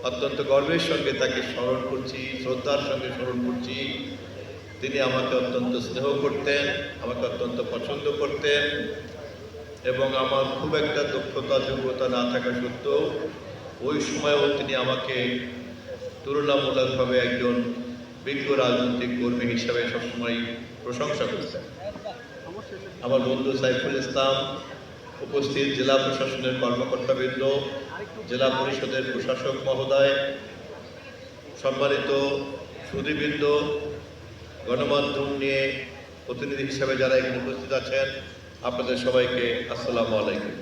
অত্যন্ত গর্বের সঙ্গে তাকে স্মরণ করছি, শ্রদ্ধার সঙ্গে স্মরণ করছি। তিনি আমাকে অত্যন্ত স্নেহ করতেন, আমাকে অত্যন্ত পছন্দ করতেন এবং আমার খুব একটা দক্ষতা যোগ্যতা না থাকা সত্ত্বেও ওই সময়ও তিনি আমাকে তুলনামূলকভাবে একজন বিজ্ঞ রাজনৈতিক কর্মী হিসাবে সবসময় প্রশংসা করতেন। আমার বন্ধু সাইফুল ইসলাম, উপস্থিত জেলা প্রশাসনের কর্মকর্তাবৃন্দ, জেলা পরিষদের প্রশাসক মহোদয়, সম্মানিত সুধীবৃন্দ, গণমাধ্যম নিয়ে প্রতিনিধি হিসাবে যারা এখানে উপস্থিত আছেন, আপনাদের সবাইকে আসসালামু আলাইকুম।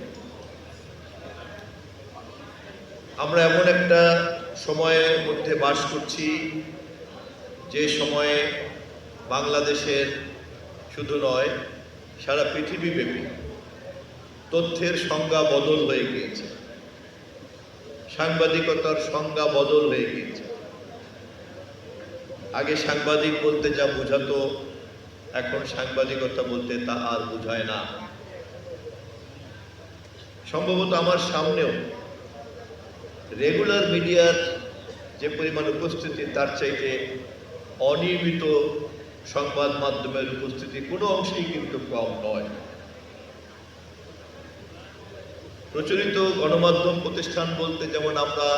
আমরা এমন একটা সময়ের মধ্যে বাস করছি যে সময়ে বাংলাদেশের শুধু নয়, সারা পৃথিবীব্যাপী তথ্যের সংজ্ঞা বদল হয়ে গিয়েছে, সাংবাদিকতার সংজ্ঞা বদল হয়ে গিয়েছে। আগে সাংবাদিক বলতে যা বোঝাতো, এখন সাংবাদিকতা বলতে তা আর বোঝায় না। সম্ভবত আমার সামনেও রেগুলার মিডিয়ার যে পরিমাণ উপস্থিতি, তার চাইতে অনিয়মিত সংবাদ মাধ্যমের উপস্থিতি কোনো অংশেই কিন্তু কম নয়। প্রচলিত গণমাধ্যম প্রতিষ্ঠান বলতে যেমন আমরা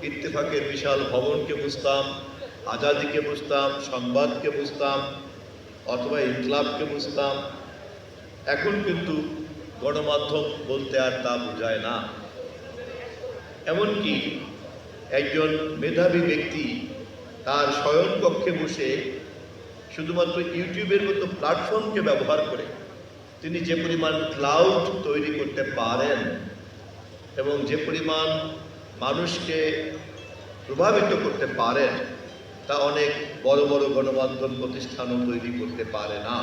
ইত্তেফাকের বিশাল ভবনকে বুঝতাম, আজাদিকে বুঝতাম, সংবাদকে বুঝতাম, অথবা ইনকলাবকে বুঝতাম, এখন কিন্তু গণমাধ্যম বলতে আর তা বোঝায় না। এমনকি একজন মেধাবী ব্যক্তি তার শয়নকক্ষে বসে শুধুমাত্র ইউটিউবের মতো প্ল্যাটফর্মকে ব্যবহার করে তিনি যে পরিমাণ ক্লাউড তৈরি করতে পারেন এবং যে পরিমাণ মানুষকে প্রভাবিত করতে পারেন, তা অনেক বড় বড় গণমাধ্যম প্রতিষ্ঠানও তৈরি করতে পারে না।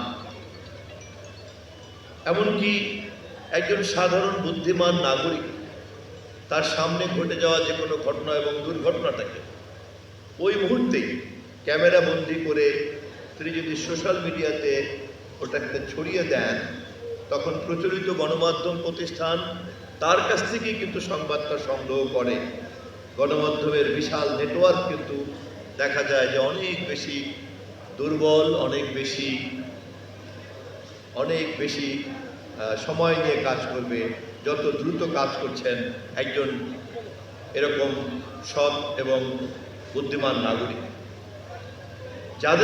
এমনকি একজন সাধারণ বুদ্ধিমান নাগরিক তার সামনে ঘটে যাওয়া যে কোনো ঘটনা এবং দুর্ঘটনাটাকে ওই মুহূর্তেই ক্যামেরা বন্দি করে তিনি যদি সোশ্যাল মিডিয়াতে ওটাকে ছড়িয়ে দেন, তখন প্রচলিত গণমাধ্যম প্রতিষ্ঠান তার কাছ থেকেই কিন্তু সংবাদটা সংগ্রহ করে। গণমাধ্যমের বিশাল নেটওয়ার্ক কিন্তু দেখা যায় যে অনেক বেশি দুর্বল, অনেক বেশি সময় নিয়ে কাজ করবে যত দ্রুত কাজ করছেন একজন এরকম সৎ এবং বুদ্ধিমান নাগরিক।